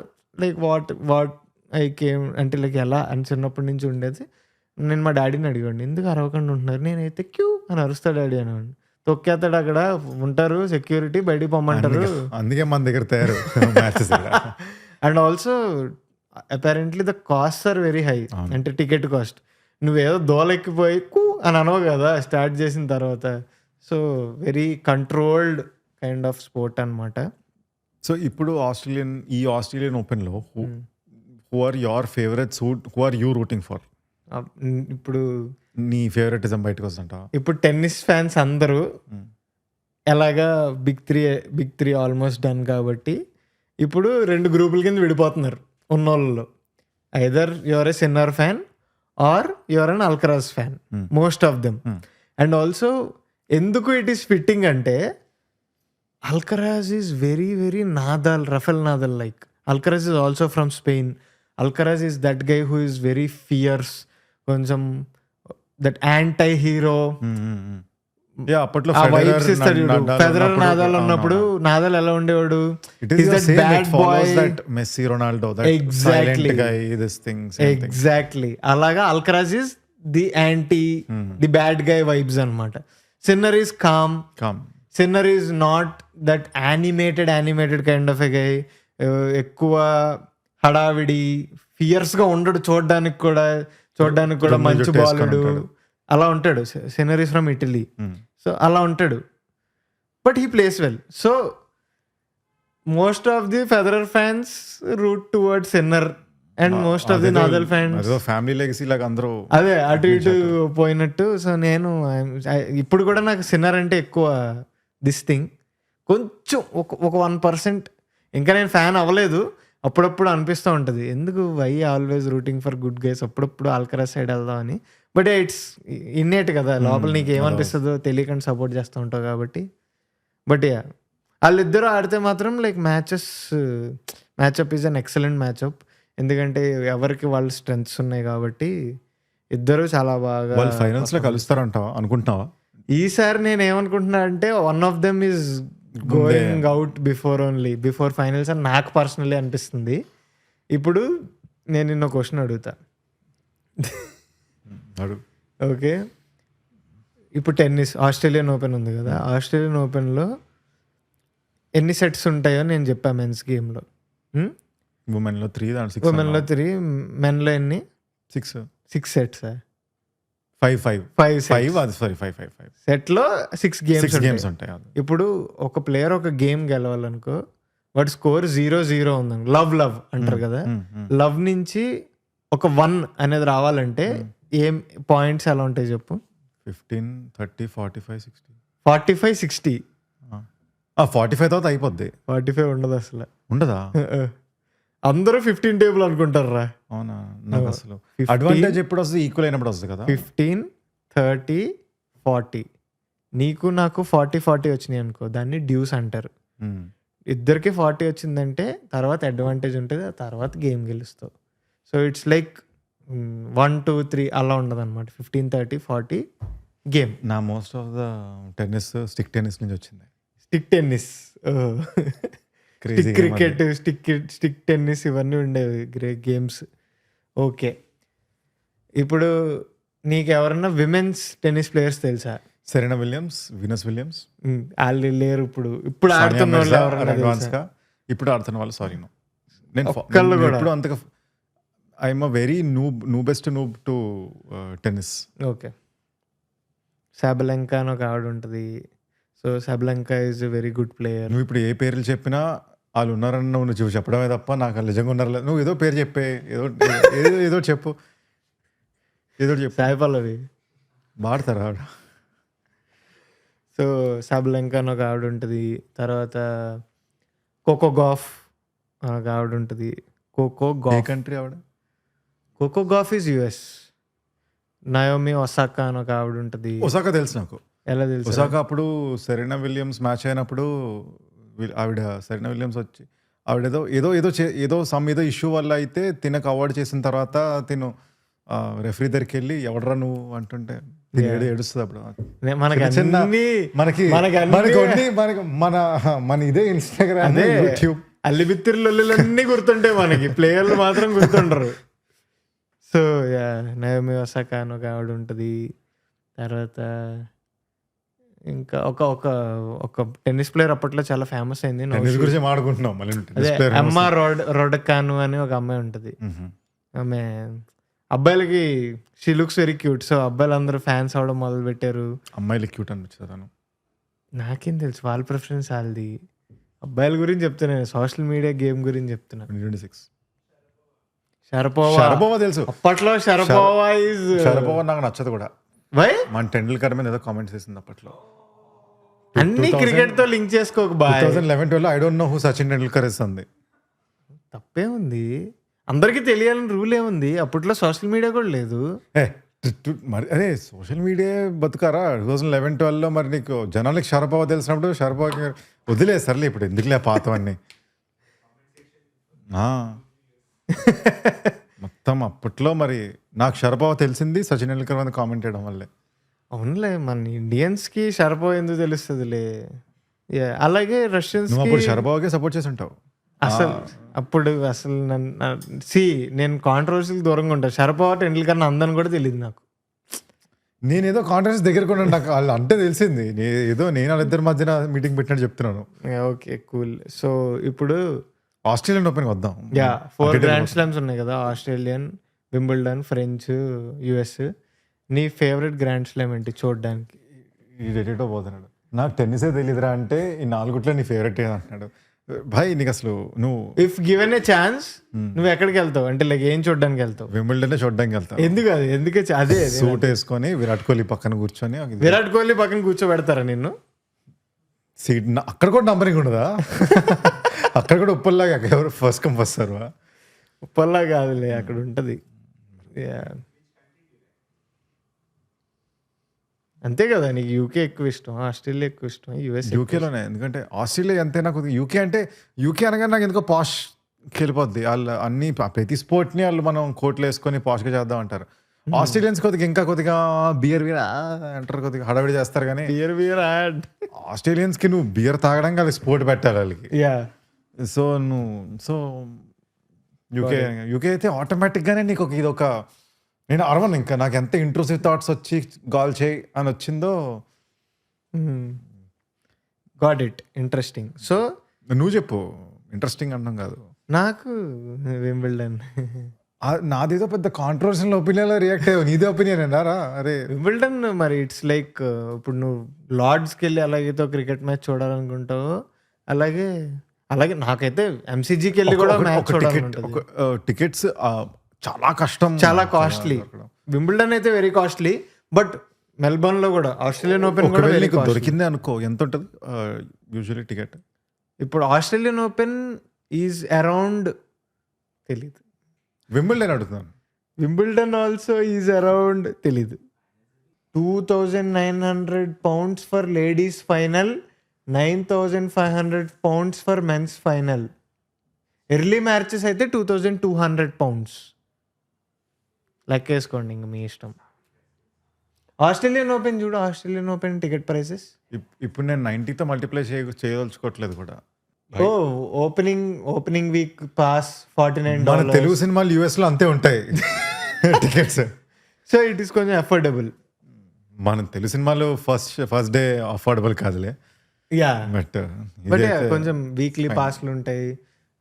S1: లైక్ వాట్ ఐ కేమ్ అంటే లైక్ ఎలా అని చిన్నప్పటి నుంచి ఉండేది. నేను మా డాడీని అడిగాడు, ఎందుకు అరవకుండా ఉంటున్నారు? నేనైతే క్యూ అని అరుస్తా డాడీ అనేవాడిని. తొక్కేస్తాడు, అక్కడ ఉంటారు సెక్యూరిటీ, బయటికి పొమ్మంటారు.
S3: అందుకే మన దగ్గర తయారు matches.
S1: And also apparently the cost are very high. అంటే టికెట్ కాస్ట్ నువ్వేదో దోలెక్కిపోయి కూ అని అనవు కదా స్టార్ట్ చేసిన తర్వాత. So very controlled kind of sport అనమాట.
S3: సో ఇప్పుడు ఆస్ట్రేలియన్ ఓపెన్ లో who are your favourites, who are you rooting for?
S1: ఇప్పుడు
S3: నీ ఫేవరెటిజం బయటకు వస్తుంటా?
S1: ఇప్పుడు టెన్నిస్ ఫ్యాన్స్ అందరూ ఎలాగా బిగ్ త్రీ ఆల్మోస్ట్ డన్ కాబట్టి ఇప్పుడు 2 గ్రూపుల కింద విడిపోతున్నారు ఉన్నోళ్ళలో. Either you're a Sinner fan or you're an Alcaraz fan, most of them. And also ఎందుకు ఇట్ ఈస్ ఫిట్టింగ్ అంటే Alcaraz is very, very Rafael Nadal like. Alcaraz is also from Spain. Alcaraz is that guy who is very fierce, కొంచెం that anti-hero.
S3: అప్పట్లో
S1: vibes ఇస్తాడు. Federer నాదాల్ ఉన్నప్పుడు Nadal ఎలా ఉండేవాడు?
S3: Messi, Ronaldo,
S1: exactly అలాగా Alcaraz is the anti, the bad guy vibes అనమాట. Sinner is calm. Sinner is not that animated kind of a guy. ఎక్కువ హడావిడి ఫియర్స్గా ఉండడు, చూడడానికి కూడా మంచి బాలుడు అలా ఉంటాడు. Sinner is from Italy, so అలా ఉంటాడు. But he plays well. So most of the Federer fans root toward Sinner and most of the Nadal fans
S3: family legacy లాగా అందరూ
S1: అదే అటు ఇటు పోయినట్టు. సో నేను ఇప్పుడు కూడా నాకు సిన్నర్ అంటే ఎక్కువ దిస్ థింగ్. కొంచెం ఒక 1% ఇంకా నేను ఫ్యాన్ అవ్వలేదు. అప్పుడప్పుడు అనిపిస్తూ ఉంటుంది, ఎందుకు why always rooting for good guys, అప్పుడప్పుడు ఆల్కరాజ్ సైడ్ వెళ్దామని. బట్ ఇట్స్ ఇన్నేట్ కదా, లోపల నీకు ఏమనిపిస్తుందో తెలియకుండా సపోర్ట్ చేస్తూ ఉంటావు కాబట్టి. బట్ యా వాళ్ళిద్దరూ ఆడితే మాత్రం లైక్ మ్యాచ్అప్ ఈజ్ అన్ ఎక్సలెంట్ మ్యాచ్అప్. ఎందుకంటే ఎవరికి వాళ్ళ స్ట్రెంగ్స్ ఉన్నాయి కాబట్టి ఇద్దరు చాలా బాగా
S3: ఫైనల్స్ లో కలుస్తారంటావా అనుకుంటున్నావా?
S1: ఈసారి నేను ఏమనుకుంటున్నా అంటే one of them is going out before finals అని నాకు పర్సనలీ అనిపిస్తుంది. ఇప్పుడు నేను నిన్న క్వశ్చన్ అడుగుతా. ఓకే, ఇప్పుడు టెన్నిస్ ఆస్ట్రేలియన్ ఓపెన్ ఉంది కదా, ఆస్ట్రేలియన్ ఓపెన్లో ఎన్ని సెట్స్ ఉంటాయో నేను చెప్పా మెన్స్ గేమ్లో.
S3: ఉమెన్లో 3,
S1: ఉమెన్లో 3, మెన్లో ఎన్ని? 6 సెట్స్.
S3: 5
S1: సెట్లో 6 గేమ్స్
S3: ఉంటాయి.
S1: ఇప్పుడు ఒక ప్లేయర్ ఒక గేమ్ గెలవాలనుకో, వాటి స్కోర్ 0-0 ఉందని లవ్ అంటారు కదా, లవ్ నుంచి ఒక 1 అనేది రావాలంటే ఏం పాయింట్స్ ఎలా ఉంటాయి చెప్పు?
S3: 15, 30, 45, 60.
S1: 45-60.
S3: 45 తర్వాత అయిపోద్ది.
S1: 45 ఉండదు అసలు.
S3: ఉండదా?
S1: అందరూ 15 టేబుల్ అనుకుంటారా?
S3: అవునా? నాకు అసలు అడ్వాంటేజ్ ఎప్పుడు వస్తుంది? ఈక్వల్ అయినప్పుడు వస్తుంది కదా.
S1: 15, 30, 40. నీకు నాకు 40 వచ్చినాయి అనుకో, దాన్ని డ్యూస్ అంటారు. ఇద్దరికి 40 వచ్చిందంటే తర్వాత అడ్వాంటేజ్ ఉంటుంది, ఆ తర్వాత గేమ్ గెలుస్తావు. సో ఇట్స్ లైక్ 1, 2, 3 అలా ఉండదు అనమాట. 15, 30, 40 గేమ్.
S3: నా most of the tennis stick tennis నుంచి వచ్చింది.
S1: Stick tennis, cricket, stick tennis ఇవన్నీ ఉండేవి గ్రేట్ గేమ్స్. ఓకే, ఇప్పుడు నీకెవరన్నా విమెన్స్ టెన్నిస్ ప్లేయర్స్ తెలుసా?
S3: సెరెనా విలియమ్స్, వీనస్ విలియమ్స్,
S1: వాళ్ళు లేరు ఇప్పుడు ఆడుతున్న వాళ్ళు ఎవరన్నా
S3: అడ్వాన్స్
S1: తెలుసా?
S3: గా ఇప్పుడు ఆడుతున్న వాళ్ళు. సారీ నేను
S1: ఒక్కళ్ళు కూడా.
S3: ఇప్పుడు అంతగా I'm a very noobest noob to tennis.
S1: Okay. Sabalenka అని ఒక ఆవిడ ఉంటుంది. సో Sabalenka is a very good player.
S3: నువ్వు ఇప్పుడు ఏ పేర్లు చెప్పినా వాళ్ళు ఉన్నారని నువ్వు చెప్పడమే తప్ప నాకు వాళ్ళు నిజంగా ఉన్నారు లేదు. నువ్వు ఏదో పేరు చెప్పే, ఏదో ఏదో ఏదో చెప్పు, ఏదో చెప్పు.
S1: సాయి పల్లవి.
S3: వాడతారా ఆవిడ?
S1: సో సాబలంకా అని ఒక ఆవిడ ఉంటుంది. తర్వాత కోకో గాఫ్ అని ఒక ఆవిడ ఉంటుంది. కోకో
S3: ఏ
S1: గాఫ్.
S3: కంట్రీ ఆవిడ?
S1: Coco Gauff is US. Naomi Osaka అని ఒక ఆవిడ ఉంటుంది.
S3: ఒసాకా తెలుసు నాకు.
S1: ఎలా తెలుసు?
S3: ఒసాకా అప్పుడు సెరెనా విలియమ్స్ మ్యాచ్ అయినప్పుడు ఆవిడ సెరెనా విలియమ్స్ వచ్చి ఆవిడ ఏదో ఏదో ఏదో ఏదో సమ్ ఏదో ఇష్యూ వల్ల అయితే తినకు అవార్డు చేసిన తర్వాత తిను రెఫరీ దగ్గరికి వెళ్ళి ఎవడరా నువ్వు అంటుంటే ఏడుస్తుంది అప్పుడు.
S1: మనకి
S3: చిన్న
S1: అన్ని-
S3: మనకి
S1: మనకి అన్ని-
S3: మనకి అన్ని మనకి మన ఇదే ఇన్స్టాగ్రామ్,
S1: అదే
S3: యూట్యూబ్.
S1: అల్లిబిత్తిర్లన్నీ గుర్తుంటాయి మనకి, ప్లేయర్లు మాత్రం గుర్తుండరు. సో యా, నయోమి ఒసాకా అని ఒక ఆవిడ ఉంటుంది. తర్వాత ఇంకా ఒక ఒక ఒక టెన్నిస్ ప్లేయర్ అప్పట్లో చాలా ఫేమస్ అయింది.
S3: టెన్నిస్ గురించి మాట్లాడుకుంటున్నాం మళ్ళీ.
S1: అదే అమ్మా రోడకాను అని ఒక అమ్మాయి ఉంటుంది. ఆమె అబ్బాయిలకి she looks very cute. So అబ్బాయిలు అందరూ ఫ్యాన్స్ అవడం మొదలు పెట్టారు.
S3: అమ్మాయిలు క్యూట్ అనిపించదు తను.
S1: నాకేం తెలుసు, వాళ్ళ ప్రిఫరెన్స్ వాళ్ళది. అబ్బాయిల గురించి చెప్తున్నా, సోషల్ మీడియా గేమ్ గురించి చెప్తున్నా.
S3: 2026
S1: షరపోవా
S3: తెలుసు.
S1: అప్పట్లో షరపోవా ఈజ్
S3: షరపోవా నాకు నచ్చదు కూడా.
S1: వై?
S3: మన టెండూల్కర్ మీద ఏదో కామెంట్స్ చేసింది అప్పట్లో.
S1: అన్ని క్రికెట్ తో లింక్ చేసుకోక boy.
S3: 2011-12 I don't know who Sachin Tendulkar is అంది.
S1: తప్పే ఉంది, అందరికీ తెలియాలని రూల్ ఏముంది. అప్పట్లో సోషల్ మీడియా కూడా లేదు.
S3: మరి అదే సోషల్ మీడియా బతుకారా 2011-12లో? మరి నీకు జనాలకి షరపోవా తెలిసినప్పుడు షరపోవాకి వదిలే సర్లే, ఇప్పుడు ఎందుకులే పాతవన్నీ. మొత్తం అప్పట్లో మరి నాకు షరపోవా తెలిసింది సచిన్ టెండూల్కర్ మీద కామెంట్ చేయడం వల్లే.
S1: అవునులే, మన ఇండియన్స్ కి షరపోవా ఎందుకు తెలుస్తుందిలే. అలాగే రష్యన్స్
S3: నువ్వు అప్పుడు షరపోవాకే సపోర్ట్ చేసి ఉంటావు
S1: అసలు. అప్పుడు అసలు నేను కాంట్రవర్సీకి దూరంగా ఉంటాను. షరపోవా టెండూల్కర్ అందని కూడా తెలియదు నాకు.
S3: నేనేదో కాంట్రవర్సీ దగ్గర కూడా నాకు వాళ్ళు అంటే తెలిసింది. ఏదో నేను వాళ్ళిద్దరి మధ్యన మీటింగ్ పెట్టినట్టు చెప్తున్నాను.
S1: Okay cool. సో ఇప్పుడు
S3: ఆస్ట్రేలియన్ ఓపెన్ వద్దాం.
S1: 4 గ్రాండ్ స్లామ్స్ ఉన్నాయి కదా, ఆస్ట్రేలియన్, వింబుల్డన్, ఫ్రెంచ్, యుఎస్. నీ ఫేవరెట్ గ్రాండ్ స్లామ్ ఏంటి చూడడానికి?
S3: ఈ డేటో పోతున్నాడు. నాకు టెన్నిసే తెలియదురా అంటే ఈ 4 నీ ఫేవరెట్ అంటున్నాడు. భాయ్ నీకు అసలు నువ్వు
S1: ఇఫ్ గివెన్ ఏ ఛాన్స్ నువ్వు ఎక్కడికి వెళ్తావు అంటే లైక్ ఏం చూడడానికి వెళ్తావు?
S3: వింబుల్డన్ చూడడానికి వెళ్తావు.
S1: ఎందుకు అది? ఎందుకే అదే
S3: సూట్ వేసుకొని విరాట్ కోహ్లీ పక్కన కూర్చొని
S1: విరాట్ కోహ్లీ పక్కన కూర్చోబెడతారా నిన్ను?
S3: సీట్ అక్కడ కూడా నంబరింగ్ ఉండదా? అక్కడ కూడా ఉప్పల్లాగా ఎవరు ఫస్ట్ కమ్ ఫస్ట్ సర్వ్?
S1: ఉప్పల్లా కాదులే, అక్కడ ఉంటది. అంతే కదా, నీకు యూకే ఎక్కువ ఇష్టం, ఆస్ట్రేలియా ఎక్కువ ఇష్టం, యుఎస్?
S3: యూకేలోనే. ఎందుకంటే ఆస్ట్రేలియా అంతే నాకు. యూకే అంటే యూకే అనగానే నాకు ఎందుకో పాష్ వెళ్ళిపోద్ది. వాళ్ళు అన్ని ప్రతి స్పోర్ట్ని వాళ్ళు మనం కోట్లు వేసుకొని పాష్గా చేద్దాం అంటారు. ఆస్ట్రేలియన్స్ కొద్దిగా ఇంకా కొద్దిగా బియర్ అంటారు, కొద్దిగా హడావిడి చేస్తారు. కానీ ఆస్ట్రేలియన్స్కి నువ్వు బియర్ తాగడానికి వాళ్ళకి స్పోర్ట్ పెట్టాలి వాళ్ళకి. సో యూకే అయితే ఆటోమేటిక్గానే నీకు ఇదొక, నేను అరవను ఇంకా. నాకు ఎంత ఇంట్రూసివ్ థాట్స్ వచ్చి గాల్ చేయి అని వచ్చిందో.
S1: Got it, interesting. సో
S3: నువ్వు చెప్పు. ఇంట్రెస్టింగ్ అంటాం కాదు,
S1: నాకు వింబుల్డన్.
S3: నాదేదో పెద్ద కాంట్రవర్షియల్ ఒపీనియన్ రియాక్ట్ అయ్యావు. నీదే ఒపీనియన్ అన్నారా? అరే
S1: వింబుల్డన్ మరి ఇట్స్ లైక్ ఇప్పుడు నువ్వు లార్డ్స్కి వెళ్ళి అలాగైతే క్రికెట్ మ్యాచ్ చూడాలనుకుంటావు, అలాగే నాకైతే ఎంసీజీకి వెళ్ళి కూడా మ్యాచ్ చూడాలనుకుంటుంది.
S3: టికెట్స్ చాలా కష్టం,
S1: చాలా కాస్ట్లీ. వింబుల్డన్ అయితే వెరీ కాస్ట్లీ, బట్ మెల్బర్న్ లో కూడా ఆస్ట్రేలియన్ ఓపెన్ కూడా వెరీ కాస్ట్లీ.
S3: దొరికిందే అనుకో, ఎంత ఉంటుంది యూజువల్లీ టికెట్?
S1: ఇప్పుడు ఆస్ట్రేలియన్ ఓపెన్ ఈజ్ అరౌండ్, తెలీదు.
S3: వింబుల్డన్ అడుగుతున్నాను.
S1: వింబుల్డన్ ఆల్సో ఈజ్ అరౌండ్, తెలీదు. 2,900 pounds for ladies final, 9,500 pounds for men's final. Early matches అయితే 2,200 pounds. లెక్కేసుకోండి, ఇంక మీ ఇష్టం. ఆస్ట్రేలియన్ ఓపెన్ చూడు, ఆస్ట్రేలియన్ ఓపెన్ టికెట్ ప్రైసెస్
S3: ఇప్పుడు నేను 90తో మల్టిప్లై చేయదలుచుకోవట్లేదు కూడా.
S1: Opening week pass $49.
S3: తెలుగు సినిమాలు యుఎస్ లో అంతే ఉంటాయి టికెట్స్.
S1: సో ఇట్ ఈస్ కొంచెం అఫోర్డబుల్.
S3: మనం తెలుగు సినిమాలు ఫస్ట్ డే అఫోర్డబుల్ కాదులే,
S1: యా
S3: బట్
S1: బట్ కొంచెం వీక్లీ పాస్లు ఉంటాయి,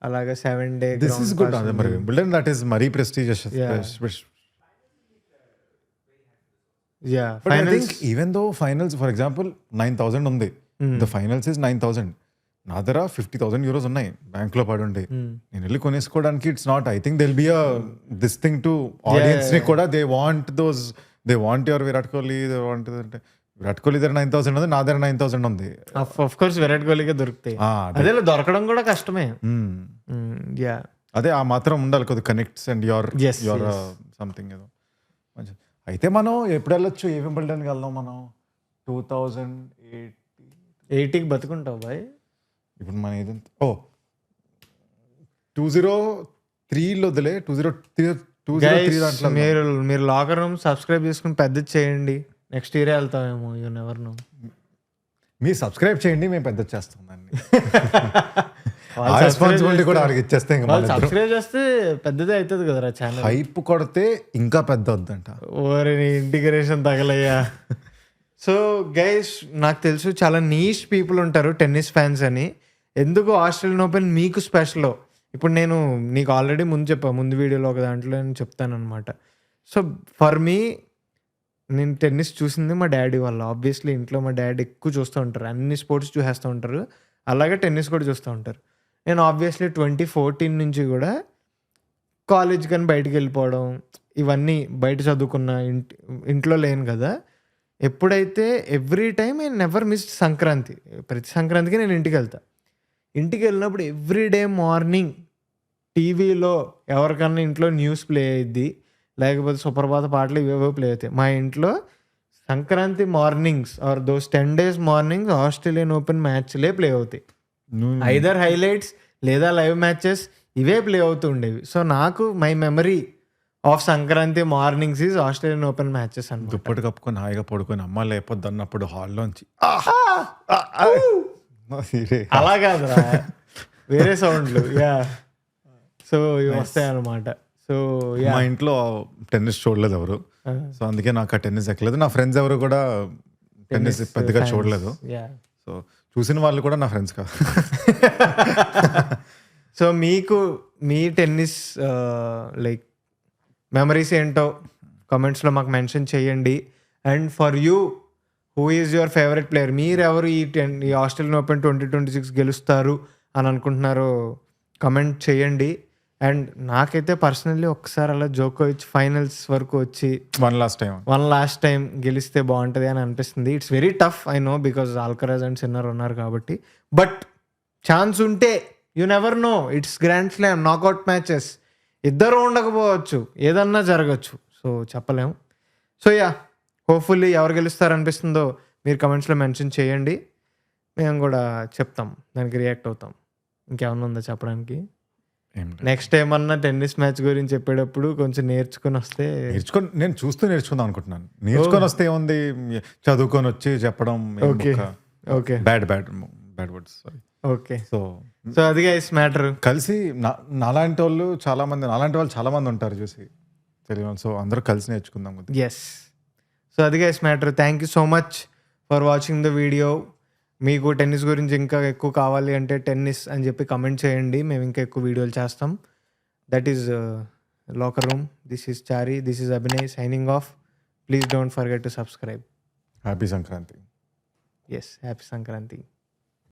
S1: అలాగా 7 day
S3: దిస్ ఇస్ గుడ్. అదే మరి వింబుల్డన్ దట్ ఈస్ మరీ prestigious.
S1: Yeah
S3: But I
S1: finals.
S3: think even though finals, for example, 9,000 ఉంది, the finals is 9,000. నా దగ్గర 50,000 euros ఉన్నాయి బ్యాంక్ లో పడి ఉండి, నేను వెళ్ళి కొనేసుకోవడానికి it's not. I think they'll be a this thing to audience ని కూడా. They want your Virat Kohli, they want అంటే విరాట్ కోహ్లీ దగ్గర 9,000 ఉంది, నా దగ్గర 9,000 ఉంది.
S1: ఆఫ్ కోర్స్ విరాట్ కోహ్లీగా దొరుకుతాయి. అదే దొరకడం కూడా కష్టమే. యా
S3: అదే ఆ మాత్రం ఉండాలి కొద్ది connects and your
S1: Yes,
S3: something ఏదో మంచి. అయితే మనం ఎప్పుడు వెళ్ళొచ్చు, ఏ వింబుల్డన్కి వెళ్దాం మనం?
S1: 80కి బతుకుంటావు బాయ్.
S3: ఇప్పుడు మన ఏదంత 203లో వదిలే, 203 దాంట్లో
S1: మీరు లాకర్ రూమ్ సబ్స్క్రైబ్ చేసుకుని పెద్దది చేయండి. నెక్స్ట్ ఇయర్ వెళ్తామేమో, యూ నెవర్ నో.
S3: మీరు సబ్స్క్రైబ్ చేయండి, మేము పెద్ద చేస్తాం దాన్ని. ఆ రెస్పాన్సిబిలిటీ కూడా వాళ్ళకి ఇచ్చేస్తే ఇంకా మన ఇద్దరం.
S1: సబ్స్క్రైబ్ చేస్తే పెద్దదే అవుతుంది కదరా ఛానల్.
S3: హైప్ కొడితే ఇంకా పెద్ద వద్దంట.
S1: ఓరే నీ ఇంటిగ్రేషన్ తగలయ్యా. సో గైస్, నాకు తెలుసు చాలా నీష్ పీపుల్ ఉంటారు టెన్నిస్ ఫ్యాన్స్ అని. ఎందుకు ఆస్ట్రేలియన్ ఓపెన్ మీకు స్పెషల్, ఇప్పుడు నేను నీకు ఆల్రెడీ ముందు వీడియోలో ఒక దాంట్లో నేను చెప్తాను అనమాట. సో ఫర్ మీ, నేను టెన్నిస్ చూసింది మా డాడీ వల్ల. ఆబ్వియస్లీ ఇంట్లో మా డాడీ ఎక్కువ చూస్తూ ఉంటారు, అన్ని స్పోర్ట్స్ చూసేస్తూ ఉంటారు, అలాగే టెన్నిస్ కూడా చూస్తూ ఉంటారు. నేను ఆబ్వియస్లీ 2014 నుంచి కూడా కాలేజ్ కానీ బయటికి వెళ్ళిపోవడం, ఇవన్నీ బయట చదువుకున్న, ఇంట్లో లేను కదా. ఎప్పుడైతే every time I never missed Sankranti. ప్రతి సంక్రాంతికి నేను ఇంటికి వెళ్తాను. ఇంటికి వెళ్ళినప్పుడు ఎవ్రీ డే మార్నింగ్ టీవీలో ఎవరికన్నా ఇంట్లో న్యూస్ ప్లే అయ్యిద్ది, లేకపోతే సుప్రభాత పాటలు ఇవేవో ప్లే అవుతాయి. మా ఇంట్లో Sankranti mornings are those 10 days mornings Australian open మ్యాచ్లే ప్లే అవుతాయి. ఐదర్ హైలైట్స్ లేదా లైవ్ మ్యాచెస్ ఇవే ప్లే అవుతూ ఉండేవి. సో నాకు my memory of Sankranti mornings is Australian open matches అని.
S3: దుప్పటి కప్పుకొని హాయిగా పడుకొని అమ్మ లేకపోద్దు అన్నప్పుడు హాల్లోంచి
S1: అలా కాదురా, వేరే సౌండ్లు. యా సో ఇవి వస్తాయి అన్నమాట. సో
S3: మా ఇంట్లో టెన్నిస్ చూడలేదు ఎవరు, సో అందుకే నాకు ఆ టెన్నిస్ ఎక్కలేదు. నా ఫ్రెండ్స్ ఎవరు కూడా టెన్నిస్ పెద్దగా చూడలేదు. సో చూసిన వాళ్ళు కూడా నా ఫ్రెండ్స్ కాదు.
S1: సో మీకు మీ టెన్నిస్ లైక్ మెమరీస్ ఏంటో కామెంట్స్లో మాకు మెన్షన్ చేయండి. And for you, who is your favourite player? మీరెవరు ఈ ఆస్ట్రేలియన్ ఓపెన్ 2026 గెలుస్తారు అని అనుకుంటున్నారో కమెంట్ చేయండి. అండ్ నాకైతే పర్సనల్లీ ఒక్కసారి అలా జోకోవిచ్ ఫైనల్స్ వరకు వచ్చి
S3: వన్ లాస్ట్ టైం
S1: గెలిస్తే బాగుంటుంది అని అనిపిస్తుంది. It's very tough, I know, because Alcaraz and Sinner ఉన్నారు కాబట్టి. బట్ ఛాన్స్ ఉంటే, you never know, it's grand slam, knockout matches, ఇద్దరు ఉండకపోవచ్చు, ఏదన్నా జరగచ్చు. సో చెప్పలేము. సో యా, హోప్ఫుల్లీ ఎవరు గెలుస్తారనిపిస్తుందో మీరు కమెంట్స్లో మెన్షన్ చేయండి, మేము కూడా చెప్తాం, దానికి రియాక్ట్ అవుతాం. ఇంకేమన్నా ఉందా చెప్పడానికి? నెక్స్ట్ ఏమన్నా టెన్నిస్ మ్యాచ్ గురించి చెప్పేటప్పుడు కొంచెం నేర్చుకుని వస్తే.
S3: నేను చూస్తూ నేర్చుకుందాం అనుకుంటున్నాను. నేర్చుకొని వస్తే ఏముంది, చదువుకొని వచ్చి చెప్పడం.
S1: Okay
S3: bad words, sorry.
S1: Okay, so అది గైస్ మ్యాటర్.
S3: కలిసి నాలాంటి వాళ్ళు చాలా మంది ఉంటారు చూసి తెలియదు. సో అందరూ కలిసి నేర్చుకుందాం.
S1: ఎస్, సో అది guys matter. Thank you so much for watching the video. మీకు టెన్నిస్ గురించి ఇంకా ఎక్కువ కావాలి అంటే టెన్నిస్ అని చెప్పి కమెంట్ చేయండి, మేము ఇంకా ఎక్కువ వీడియోలు చేస్తాం. That is locker room. This is Chari, this is Abhinay signing off. Please don't forget to subscribe.
S3: Happy Sankranti.
S1: Yes, happy Sankranti.